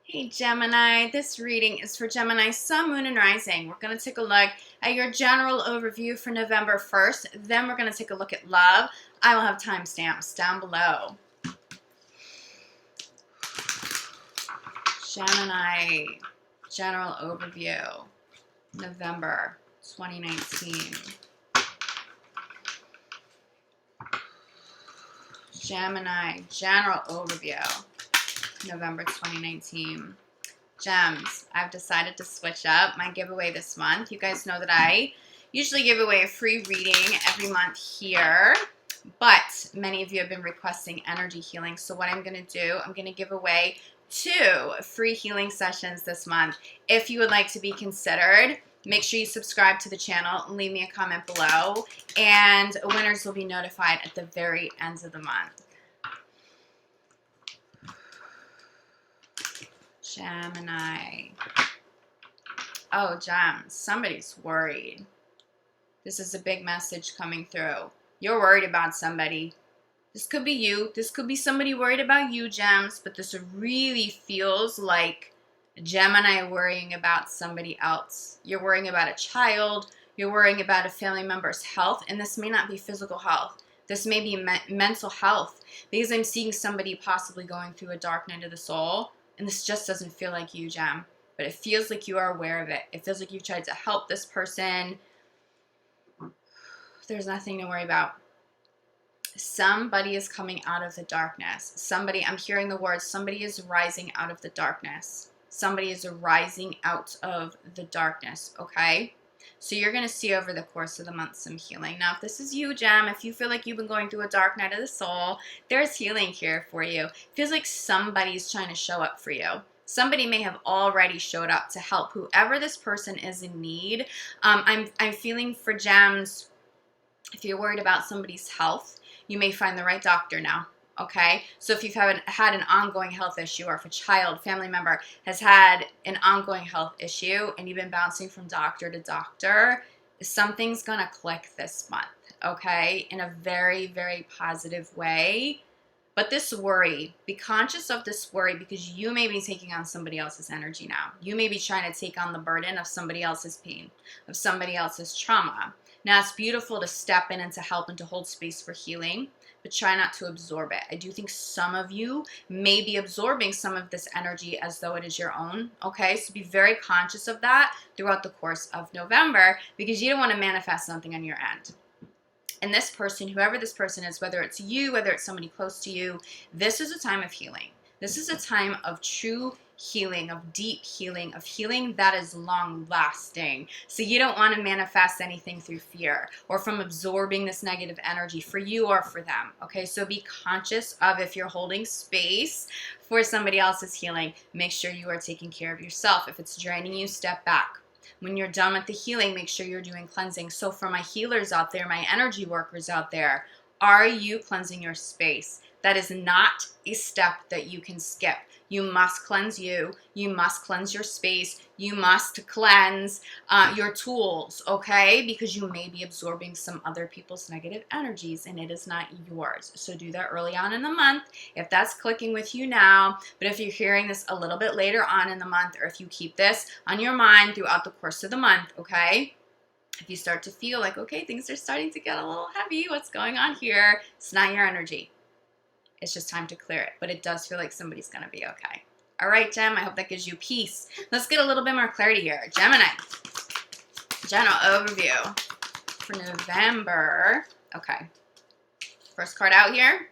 Hey Gemini, this reading is for Gemini Sun, Moon, and Rising. We're going to take a look at your general overview for November 1st. Then we're going to take a look at love. I will have timestamps down below. Gemini, general overview, November 2019. Gemini, general overview, November 2019. Gems, I've decided to switch up my giveaway this month. You guys know that I usually give away a free reading every month here, but many of you have been requesting energy healing. So what I'm going to do, I'm going to give away 2 free healing sessions this month. If you would like to be considered, make sure you subscribe to the channel and leave me a comment below, and winners will be notified at the very end of the month. Gemini. Oh, Gems, somebody's worried. This is a big message coming through. You're worried about somebody. This could be you. This could be somebody worried about you, Gems, but this really feels like Gemini worrying about somebody else. You're worrying about a child. You're worrying about a family member's health, and this may not be physical health. This may be mental health, because I'm seeing somebody possibly going through a dark night of the soul. And this just doesn't feel like you, Gem, but it feels like you are aware of it. It feels like you've tried to help this person. There's nothing to worry about. Somebody is coming out of the darkness. Somebody, I'm hearing the words, somebody is rising out of the darkness. Somebody is rising out of the darkness, okay? So you're going to see over the course of the month some healing. Now, if this is you, Gem, if you feel like you've been going through a dark night of the soul, there's healing here for you. It feels like somebody's trying to show up for you. Somebody may have already showed up to help whoever this person is in need. I'm feeling for Gems, if you're worried about somebody's health, you may find the right doctor now. Okay, so if you've had an ongoing health issue, or if a child, family member has had an ongoing health issue and you've been bouncing from doctor to doctor, something's going to click this month, okay, in a very, very positive way. But this worry, be conscious of this worry, because you may be taking on somebody else's energy now. You may be trying to take on the burden of somebody else's pain, of somebody else's trauma. Now, it's beautiful to step in and to help and to hold space for healing, but try not to absorb it. I do think some of you may be absorbing some of this energy as though it is your own, okay? So be very conscious of that throughout the course of November, because you don't want to manifest something on your end. And this person, whoever this person is, whether it's you, whether it's somebody close to you, this is a time of healing. This is a time of true healing, of deep healing, of healing that is long lasting. So you don't want to manifest anything through fear or from absorbing this negative energy for you or for them. Okay, so be conscious of, if you're holding space for somebody else's healing, make sure you are taking care of yourself. If it's draining you, step back. When you're done with the healing, make sure you're doing cleansing. So for my healers out there, my energy workers out there, are you cleansing your space? That is not a step that you can skip. You must cleanse you. You must cleanse your space. You must cleanse your tools, okay? Because you may be absorbing some other people's negative energies, and it is not yours. So do that early on in the month if that's clicking with you now. But if you're hearing this a little bit later on in the month, or if you keep this on your mind throughout the course of the month, okay? If you start to feel like, okay, things are starting to get a little heavy, what's going on here? It's not your energy. It's just time to clear it. But it does feel like somebody's going to be okay. All right, Gem, I hope that gives you peace. Let's get a little bit more clarity here. Gemini, general overview for November. Okay. First card out here.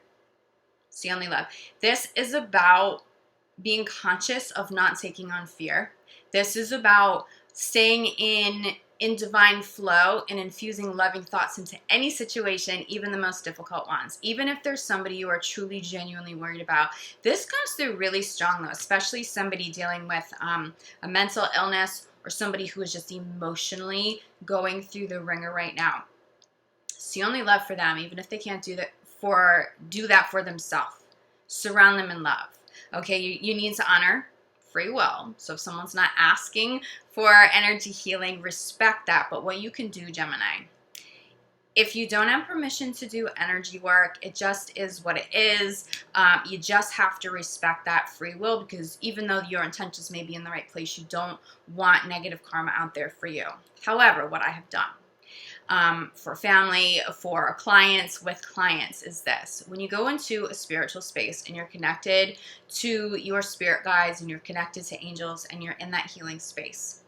See only love. This is about being conscious of not taking on fear. This is about staying in divine flow and infusing loving thoughts into any situation, even the most difficult ones. Even if there's somebody you are truly, genuinely worried about. This comes through really strong, though, especially somebody dealing with a mental illness, or somebody who is just emotionally going through the ringer right now. See only love for them, even if they can't do that for themselves. Surround them in love. Okay, you need to honor free will. So if someone's not asking for energy healing, respect that. But what you can do, Gemini, If you don't have permission to do energy work, it just is what it is. You just have to respect that free will, because even though your intentions may be in the right place, you don't want negative karma out there for you. However, what I have done for family, for clients, with clients, is this. When you go into a spiritual space and you're connected to your spirit guides and you're connected to angels and you're in that healing space,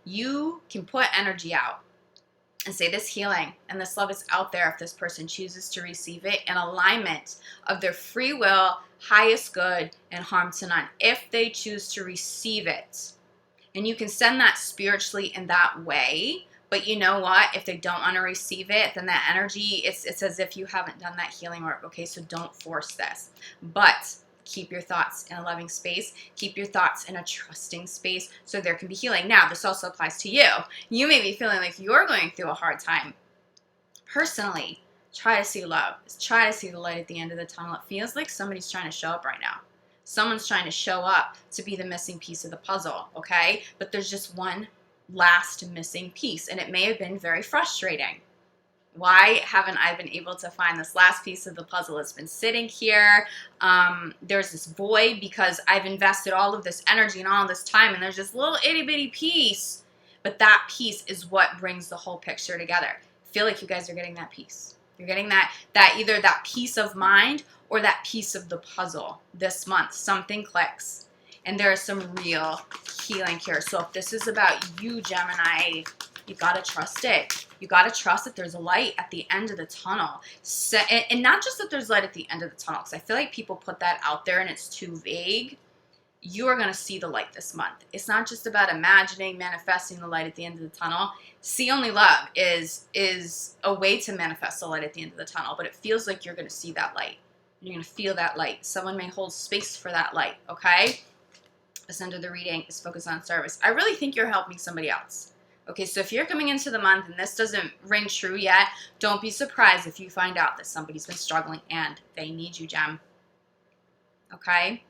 you can put energy out and say this healing and this love is out there if this person chooses to receive it in alignment of their free will, highest good, and harm to none, if they choose to receive it. And you can send that spiritually in that way. But you know what? If they don't want to receive it, then that energy, it's as if you haven't done that healing work. Okay, so don't force this. But keep your thoughts in a loving space. Keep your thoughts in a trusting space so there can be healing. Now, this also applies to you. You may be feeling like you're going through a hard time. Personally, try to see love. Try to see the light at the end of the tunnel. It feels like somebody's trying to show up right now. Someone's trying to show up to be the missing piece of the puzzle, okay? But there's just one last missing piece, and it may have been very frustrating. Why haven't I been able to find this last piece of the puzzle? It's been sitting here. There's this void because I've invested all of this energy and all this time, and there's this little itty bitty piece. But that piece is what brings the whole picture together. I feel like you guys are getting that piece. You're getting that either that peace of mind or that piece of the puzzle this month. Something clicks. And there is some real healing here. So if this is about you, Gemini, you got to trust it. You got to trust that there's a light at the end of the tunnel. So, and not just that there's light at the end of the tunnel, because I feel like people put that out there and it's too vague. You are going to see the light this month. It's not just about imagining, manifesting the light at the end of the tunnel. See Only Love is a way to manifest the light at the end of the tunnel, but it feels like you're going to see that light. You're going to feel that light. Someone may hold space for that light, okay? This end of the reading is focused on service. I really think you're helping somebody else. Okay, so if you're coming into the month and this doesn't ring true yet, don't be surprised if you find out that somebody's been struggling and they need you, Gem. Okay?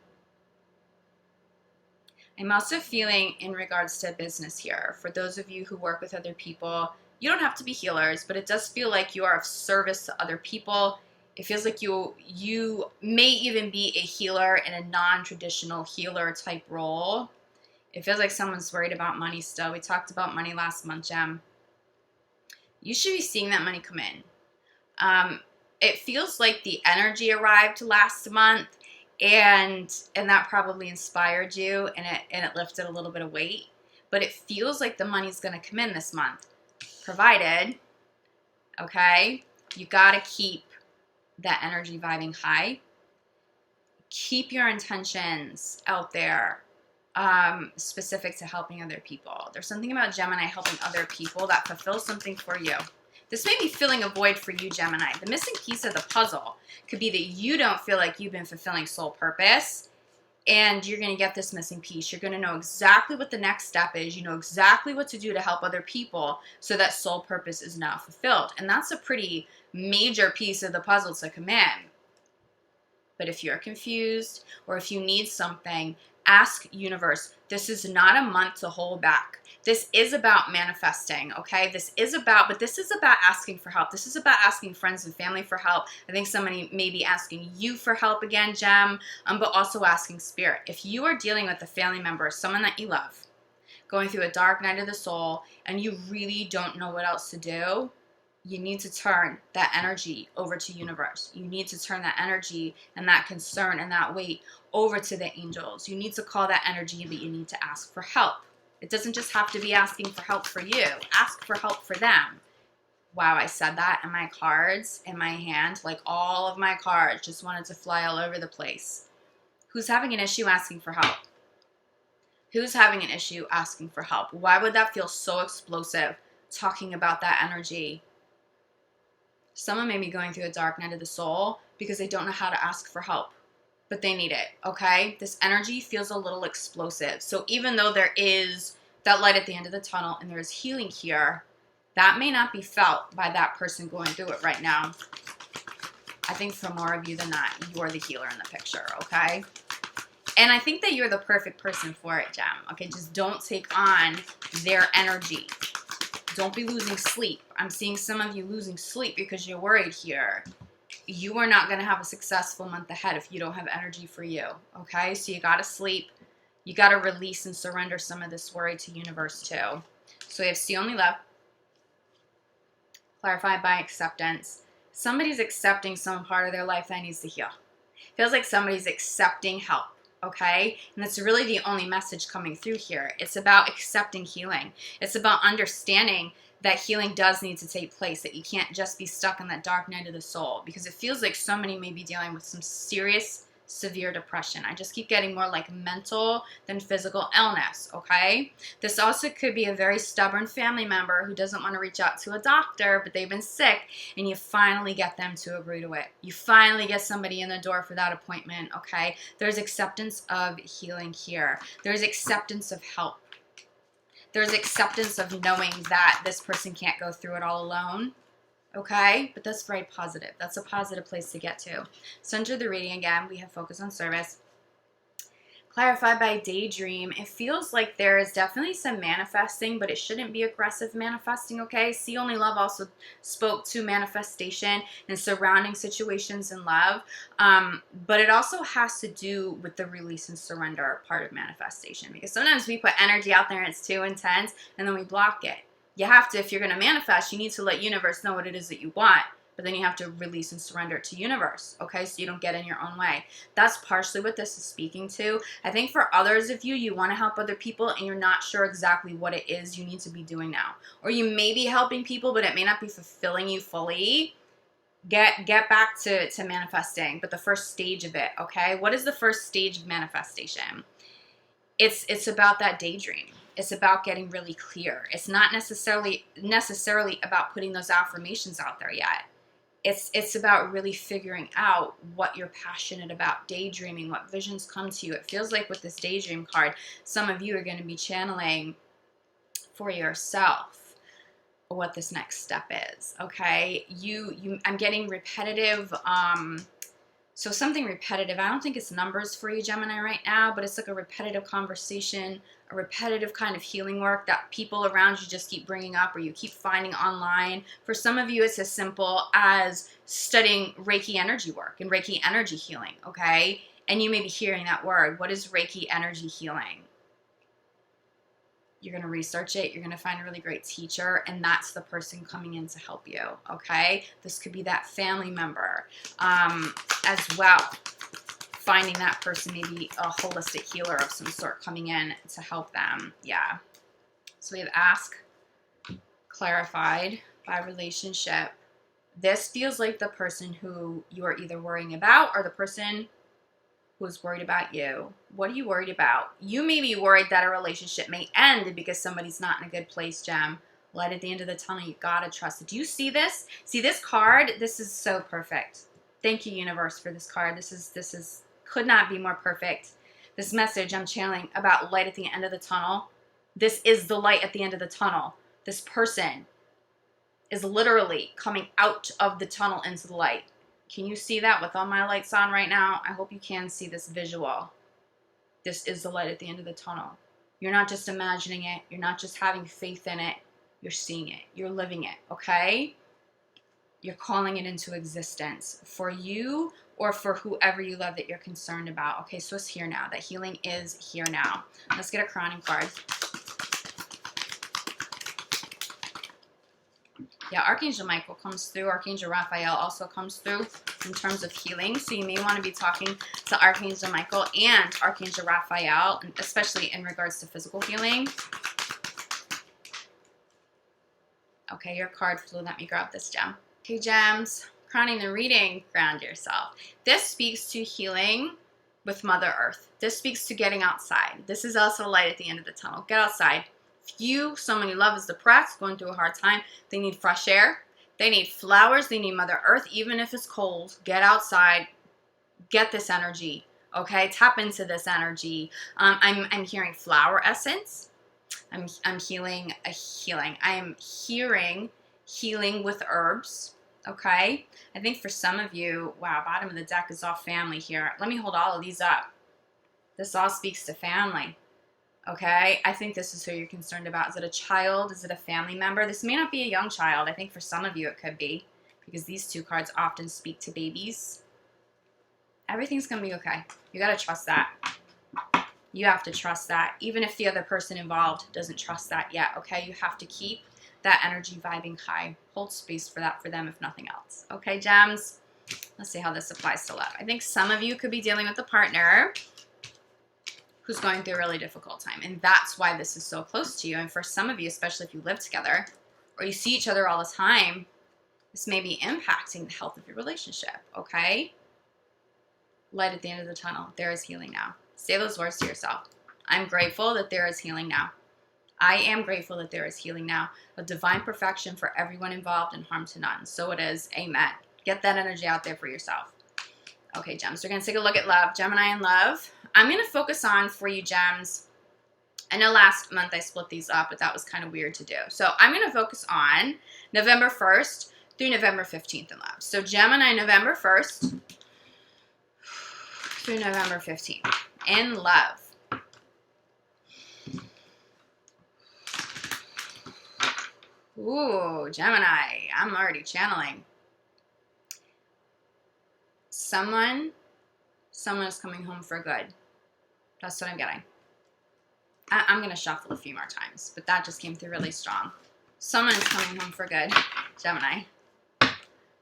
I'm also feeling in regards to business here. For those of you who work with other people, you don't have to be healers, but it does feel like you are of service to other people. It feels like you may even be a healer in a non-traditional healer type role. It feels like someone's worried about money still. We talked about money last month, Gem. You should be seeing that money come in. It feels like the energy arrived last month, and that probably inspired you, and it lifted a little bit of weight. But it feels like the money's going to come in this month, provided, okay, you got to keep that energy vibing high. Keep your intentions out there. Specific to helping other people. There's something about Gemini helping other people that fulfills something for you. This may be filling a void for you, Gemini. The missing piece of the puzzle could be that you don't feel like you've been fulfilling soul purpose, and you're going to get this missing piece. You're going to know exactly what the next step is. You know exactly what to do to help other people so that soul purpose is now fulfilled. And that's a pretty major piece of the puzzle to come in. But if you're confused or if you need something, ask universe. This is not a month to hold back. This is about manifesting, okay? This is about asking for help. This is about asking friends and family for help. I think somebody may be asking you for help again, Gem, but also asking spirit. If you are dealing with a family member, someone that you love, going through a dark night of the soul, and you really don't know what else to do, you need to turn that energy over to universe. You need to turn that energy and that concern and that weight over to the angels. You need to call that energy, but you need to ask for help. It doesn't just have to be asking for help for you. Ask for help for them. Wow, I said that, and my cards in my hand, like all of my cards, just wanted to fly all over the place. Who's having an issue asking for help? Who's having an issue asking for help? Why would that feel so explosive, talking about that energy? Someone may be going through a dark night of the soul because they don't know how to ask for help, but they need it, okay? This energy feels a little explosive. So even though there is that light at the end of the tunnel and there is healing here, that may not be felt by that person going through it right now. I think for more of you than not, you're the healer in the picture, okay? And I think that you're the perfect person for it, Gem. Okay, just don't take on their energy. Don't be losing sleep. I'm seeing some of you losing sleep because you're worried here. You are not going to have a successful month ahead if you don't have energy for you, okay? So you got to sleep. You got to release and surrender some of this worry to universe too. So we have see only love, clarified by acceptance. Somebody's accepting some part of their life that needs to heal. Feels like somebody's accepting help, okay? And that's really the only message coming through here. It's about accepting healing. It's about understanding that healing does need to take place, that you can't just be stuck in that dark night of the soul, because it feels like somebody may be dealing with some serious, severe depression. I just keep getting more like mental than physical illness, okay? This also could be a very stubborn family member who doesn't want to reach out to a doctor, but they've been sick, and you finally get them to agree to it. You finally get somebody in the door for that appointment, okay? There's acceptance of healing here. There's acceptance of help. There's acceptance of knowing that this person can't go through it all alone, okay? But that's very positive. That's a positive place to get to. So under the reading again, we have focus on service. Clarified by daydream. It feels like there is definitely some manifesting, but it shouldn't be aggressive manifesting, okay? See Only Love also spoke to manifestation and surrounding situations in love, but it also has to do with the release and surrender part of manifestation, because sometimes we put energy out there and it's too intense and then we block it. You have to, if you're going to manifest, you need to let universe know what it is that you want. But then you have to release and surrender it to universe, okay? So you don't get in your own way. That's partially what this is speaking to. I think for others of you, you want to help other people and you're not sure exactly what it is you need to be doing now. Or you may be helping people, but it may not be fulfilling you fully. Get back to manifesting, but the first stage of it, okay? What is the first stage of manifestation? It's about that daydream. It's about getting really clear. It's not necessarily about putting those affirmations out there yet. It's about really figuring out what you're passionate about, daydreaming, what visions come to you. It feels like with this daydream card, some of you are going to be channeling for yourself what this next step is, okay? I'm getting repetitive, so something repetitive. I don't think it's numbers for you, Gemini, right now, but it's like a repetitive conversation, a repetitive kind of healing work that people around you just keep bringing up or you keep finding online. For some of you, it's as simple as studying Reiki energy work and Reiki energy healing, okay? And you may be hearing that word. What is Reiki energy healing? You're going to research it. You're going to find a really great teacher, and that's the person coming in to help you, okay? This could be that family member as well. Finding that person, maybe a holistic healer of some sort coming in to help them, yeah. So we have ask, clarified by relationship. This feels like the person who you are either worrying about or the person who's worried about you. What are you worried about? You may be worried that a relationship may end because somebody's not in a good place, Gem. Light at the end of the tunnel. You gotta trust it. Do you see this? See this card? This is so perfect. Thank you, universe, for this card. This is could not be more perfect. This message I'm channeling about light at the end of the tunnel. This is the light at the end of the tunnel. This person is literally coming out of the tunnel into the light. Can you see that with all my lights on right now? I hope you can see this visual. This is the light at the end of the tunnel. You're not just imagining it. You're not just having faith in it. You're seeing it. You're living it, okay? You're calling it into existence for you or for whoever you love that you're concerned about. Okay, so it's here now. That healing is here now. Let's get a crowning card. Yeah, Archangel Michael comes through. Archangel Raphael also comes through in terms of healing. So you may want to be talking to Archangel Michael and Archangel Raphael, especially in regards to physical healing. Okay, your card flew. Let me grab this gem. Okay, gems. Crowning the reading, ground yourself. This speaks to healing with Mother Earth. This speaks to getting outside. This is also light at the end of the tunnel. Get outside. If someone you love is depressed, going through a hard time, they need fresh air, they need flowers, they need Mother Earth, even if it's cold. Get outside, get this energy, okay? Tap into this energy. I'm hearing flower essence. I'm healing a healing. I am hearing healing with herbs, okay? I think for some of you, wow, bottom of the deck is all family here. Let me hold all of these up. This all speaks to family. Okay, I think this is who you're concerned about. Is it a child? Is it a family member? This may not be a young child. I think for some of you it could be, because these two cards often speak to babies. Everything's going to be okay. You got to trust that. You have to trust that. Even if the other person involved doesn't trust that yet, okay? You have to keep that energy vibing high. Hold space for that for them, if nothing else. Okay, gems? Let's see how this applies to love. I think some of you could be dealing with a partner who's going through a really difficult time, and that's why this is so close to you. And for some of you, especially if you live together or you see each other all the time, this may be impacting the health of your relationship, okay? Light at the end of the tunnel. There is healing now. Say those words to yourself. I'm grateful that there is healing now. I am grateful that there is healing now. A divine perfection for everyone involved and harm to none. So it is. Amen. Get that energy out there for yourself. Okay, gems. We're going to take a look at love. Gemini and love. I'm going to focus on, for you, gems. I know last month I split these up, but that was kind of weird to do. So I'm going to focus on November 1st through November 15th in love. So Gemini, November 1st through November 15th in love. Ooh, Gemini. I'm already channeling. Someone is coming home for good. That's what I'm getting. I'm going to shuffle a few more times, but that just came through really strong. Someone is coming home for good, Gemini.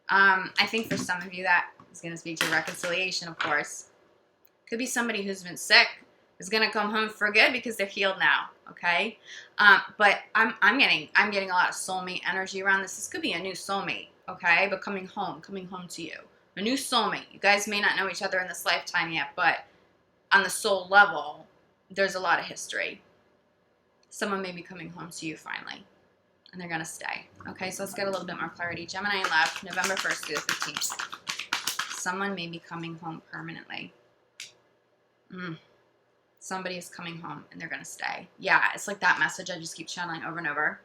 I think for some of you that is going to speak to reconciliation, of course. Could be somebody who's been sick is going to come home for good because they're healed now, okay? But I'm getting a lot of soulmate energy around this. This could be a new soulmate, okay? But coming home to you. A new soulmate. You guys may not know each other in this lifetime yet, but on the soul level, there's a lot of history. Someone may be coming home to you finally, and they're going to stay. Okay, so let's get a little bit more clarity. Gemini in love, November 1st through the 15th. Someone may be coming home permanently. Somebody is coming home, and they're going to stay. Yeah, it's like that message I just keep channeling over and over.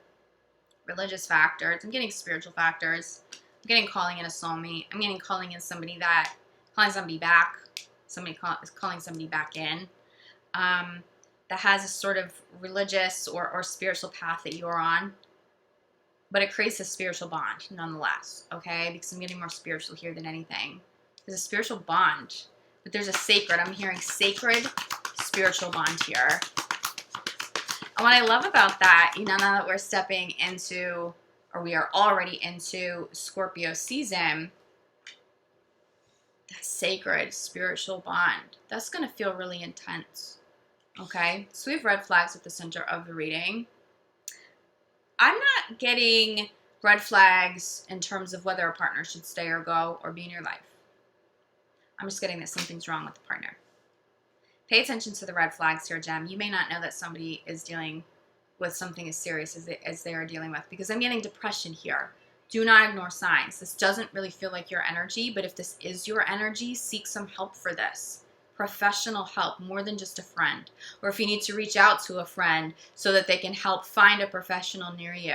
Religious factors. I'm getting spiritual factors. I'm getting calling in a soulmate. I'm getting calling in somebody calling somebody back. Somebody is calling somebody back in. That has a sort of religious or spiritual path that you're on. But it creates a spiritual bond nonetheless, okay? Because I'm getting more spiritual here than anything. There's a spiritual bond. But there's a sacred, I'm hearing sacred spiritual bond here. And what I love about that, now that we're stepping into, or we are already into Scorpio season, that sacred spiritual bond, that's going to feel really intense. Okay, so we have red flags at the center of the reading. I'm not getting red flags in terms of whether a partner should stay or go or be in your life. I'm just getting that something's wrong with the partner. Pay attention to the red flags here, Gem. You may not know that somebody is dealing with something as serious as they are dealing with, because I'm getting depression here. Do not ignore signs. This doesn't really feel like your energy, but if this is your energy, seek some help for this. Professional help, more than just a friend. Or if you need to reach out to a friend so that they can help find a professional near you.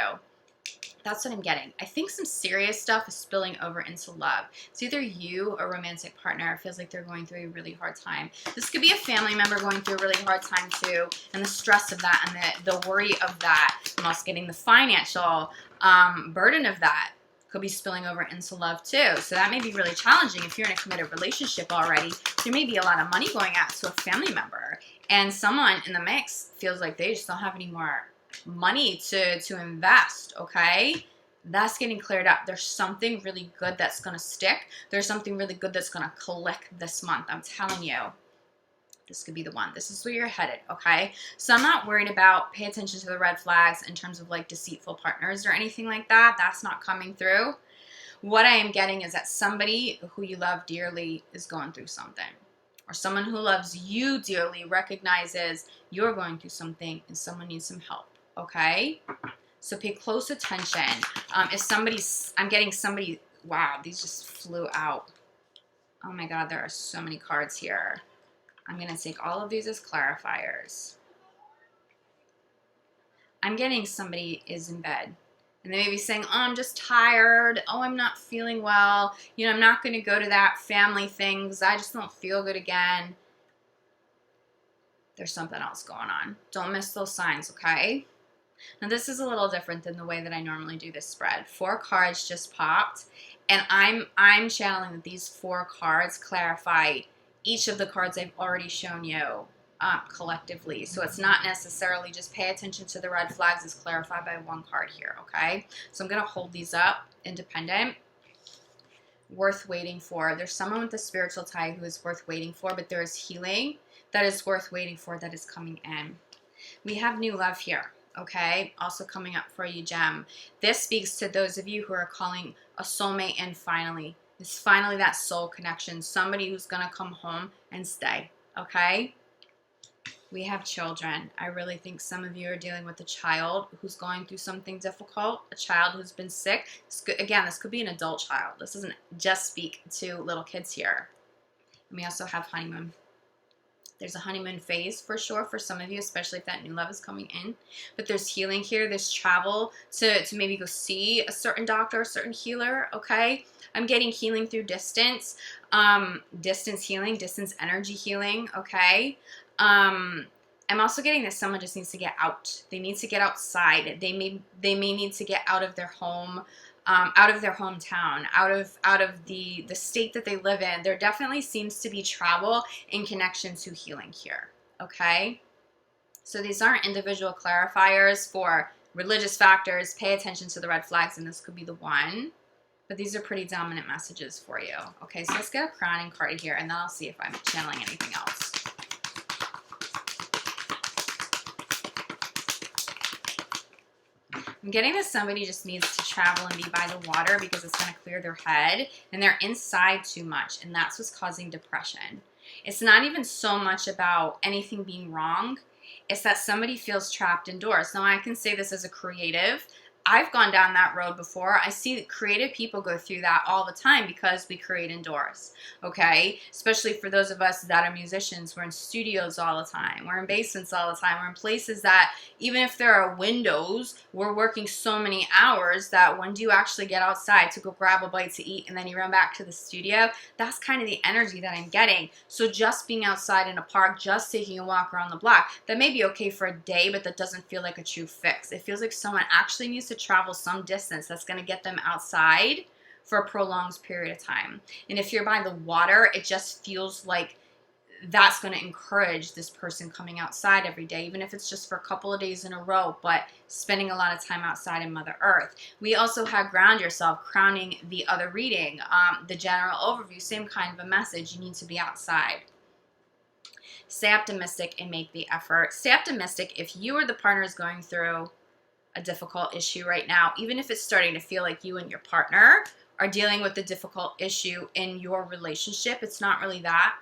That's what I'm getting. I think some serious stuff is spilling over into love. It's either you or a romantic partner feels like they're going through a really hard time. This could be a family member going through a really hard time too, and the stress of that and the worry of that. I'm also getting the financial burden of that. Could be spilling over into love too. So that may be really challenging if you're in a committed relationship already. There may be a lot of money going out to a family member, and someone in the mix feels like they just don't have any more money to invest, okay? That's getting cleared up. There's something really good that's going to stick. There's something really good that's going to click this month. I'm telling you. This could be the one. This is where you're headed, okay? So I'm not worried about, pay attention to the red flags in terms of like deceitful partners or anything like that. That's not coming through. What I am getting is that somebody who you love dearly is going through something. Or someone who loves you dearly recognizes you're going through something and someone needs some help, okay? So pay close attention. I'm getting somebody, wow, these just flew out. Oh my God, there are so many cards here. I'm going to take all of these as clarifiers. I'm getting somebody is in bed. And they may be saying, oh, I'm just tired. Oh, I'm not feeling well. I'm not going to go to that family thing because I just don't feel good again. there's something else going on. Don't miss those signs, okay? Now, this is a little different than the way that I normally do this spread. 4 cards just popped, and I'm channeling that these 4 cards clarify each of the cards I've already shown you collectively. So it's not necessarily just pay attention to the red flags. It's clarified by 1 card here, okay? So I'm going to hold these up independent. Worth waiting for. There's someone with a spiritual tie who is worth waiting for, but there is healing that is worth waiting for that is coming in. We have new love here. Okay, also coming up for you, Gem. This speaks to those of you who are calling a soulmate in finally. It's finally that soul connection. Somebody who's going to come home and stay. Okay? We have children. I really think some of you are dealing with a child who's going through something difficult, a child who's been sick. Again, this could be an adult child. This doesn't just speak to little kids here. And we also have honeymoon. There's a honeymoon phase for sure for some of you, especially if that new love is coming in. But there's healing here. There's travel to maybe go see a certain doctor, a certain healer, okay? I'm getting healing through distance, distance healing, distance energy healing, okay? I'm also getting that someone just needs to get out. They need to get outside. They may need to get out of their home, out of their hometown, out of the state that they live in. There definitely seems to be travel in connection to healing here, okay? So these aren't individual clarifiers for religious factors. Pay attention to the red flags, and this could be the one. But these are pretty dominant messages for you. Okay, so let's get a crowning card here, and then I'll see if I'm channeling anything else. I'm getting that somebody just needs to travel and be by the water because it's going to clear their head, and they're inside too much, and that's what's causing depression. It's not even so much about anything being wrong. It's that somebody feels trapped indoors. Now, I can say this as a creative. I've gone down that road before. I see creative people go through that all the time because we create indoors, okay? Especially for those of us that are musicians. We're in studios all the time. We're in basements all the time. We're in places that even if there are windows, we're working so many hours that when do you actually get outside to go grab a bite to eat and then you run back to the studio? That's kind of the energy that I'm getting. So just being outside in a park, just taking a walk around the block, that may be okay for a day, but that doesn't feel like a true fix. It feels like someone actually needs to travel some distance that's going to get them outside for a prolonged period of time. And if you're by the water, it just feels like that's going to encourage this person coming outside every day, even if it's just for a couple of days in a row, but spending a lot of time outside in Mother Earth. We also have ground yourself, crowning the other reading, the general overview, same kind of a message. You need to be outside. Stay optimistic and make the effort. Stay optimistic if you or the partner is going through a difficult issue right now, even if it's starting to feel like you and your partner are dealing with a difficult issue in your relationship. It's not really that.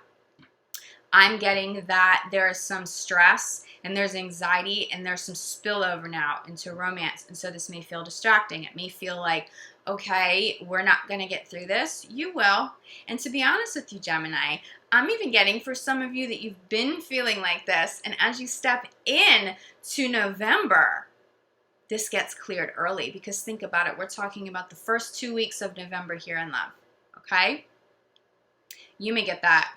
I'm getting that there is some stress and there's anxiety and there's some spillover now into romance. And so this may feel distracting. It may feel like, okay, we're not going to get through this. You will. And to be honest with you, Gemini, I'm even getting for some of you that you've been feeling like this. And as you step in to November, this gets cleared early, because think about it. We're talking about the first 2 weeks of November here in love, okay? You may get that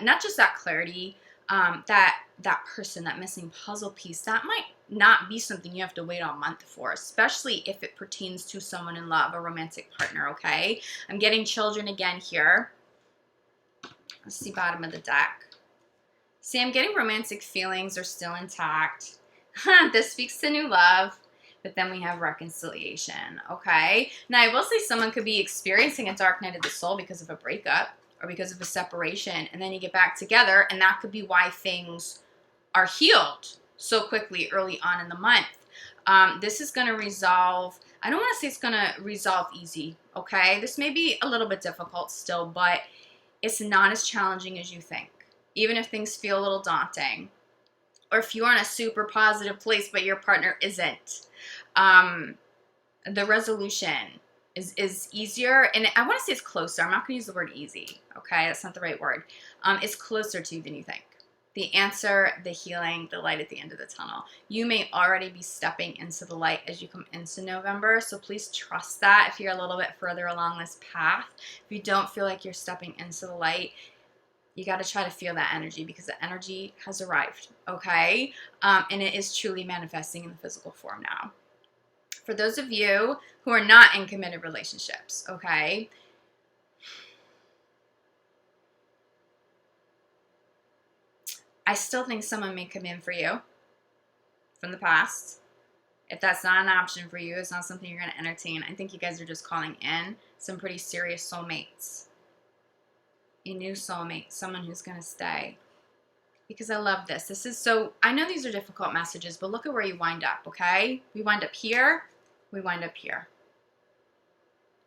not just that clarity, that person, that missing puzzle piece. That might not be something you have to wait a month for, especially if it pertains to someone in love, a romantic partner, okay? I'm getting children again here. Let's see bottom of the deck. See, I'm getting romantic feelings are still intact. This speaks to new love. But then we have reconciliation, okay? Now, I will say someone could be experiencing a dark night of the soul because of a breakup or because of a separation, and then you get back together, and that could be why things are healed so quickly early on in the month. This is going to resolve. I don't want to say it's going to resolve easy, okay? This may be a little bit difficult still, but it's not as challenging as you think, even if things feel a little daunting. Or if you're in a super positive place, but your partner isn't. The resolution is easier, and I want to say it's closer. I'm not going to use the word easy, okay? That's not the right word. It's closer to you than you think. The answer, the healing, the light at the end of the tunnel. You may already be stepping into the light as you come into November, so please trust that if you're a little bit further along this path. If you don't feel like you're stepping into the light, You got to try to feel that energy because the energy has arrived, okay? And it is truly manifesting in the physical form now. For those of you who are not in committed relationships, okay? I still think someone may come in for you from the past. If that's not an option for you, it's not something you're going to entertain. I think you guys are just calling in some pretty serious soulmates. A new soulmate, someone who's going to stay. Because I love this. This is so, I know these are difficult messages, but look at where you wind up, okay? We wind up here. We wind up here.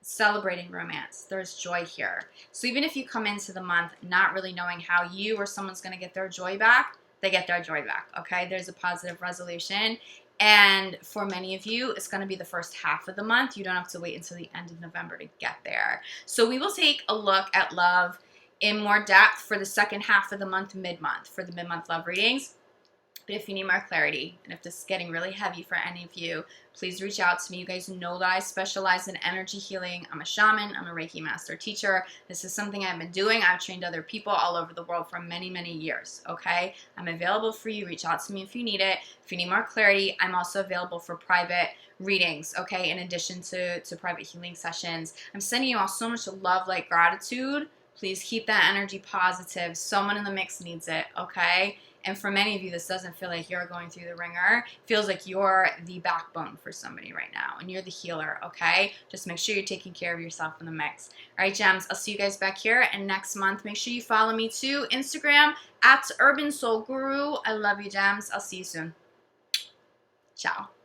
Celebrating romance. There's joy here. So even if you come into the month not really knowing how you or someone's going to get their joy back, they get their joy back, okay? There's a positive resolution. And for many of you, it's going to be the first half of the month. You don't have to wait until the end of November to get there. So we will take a look at love in more depth for the second half of the month, mid-month, for the mid-month love readings. But if you need more clarity, and if this is getting really heavy for any of you, please reach out to me. You guys know that I specialize in energy healing. I'm a shaman. I'm a Reiki master teacher. This is something I've been doing. I've trained other people all over the world for many, many years, okay? I'm available for you. Reach out to me if you need it. If you need more clarity, I'm also available for private readings, okay, in addition to private healing sessions. I'm sending you all so much love, light, gratitude. Please keep that energy positive. Someone in the mix needs it, okay? And for many of you, this doesn't feel like you're going through the ringer. It feels like you're the backbone for somebody right now, and you're the healer, okay? Just make sure you're taking care of yourself in the mix. All right, gems, I'll see you guys back here. And next month, make sure you follow me too. Instagram, @UrbanSoulGuru. I love you, gems. I'll see you soon. Ciao.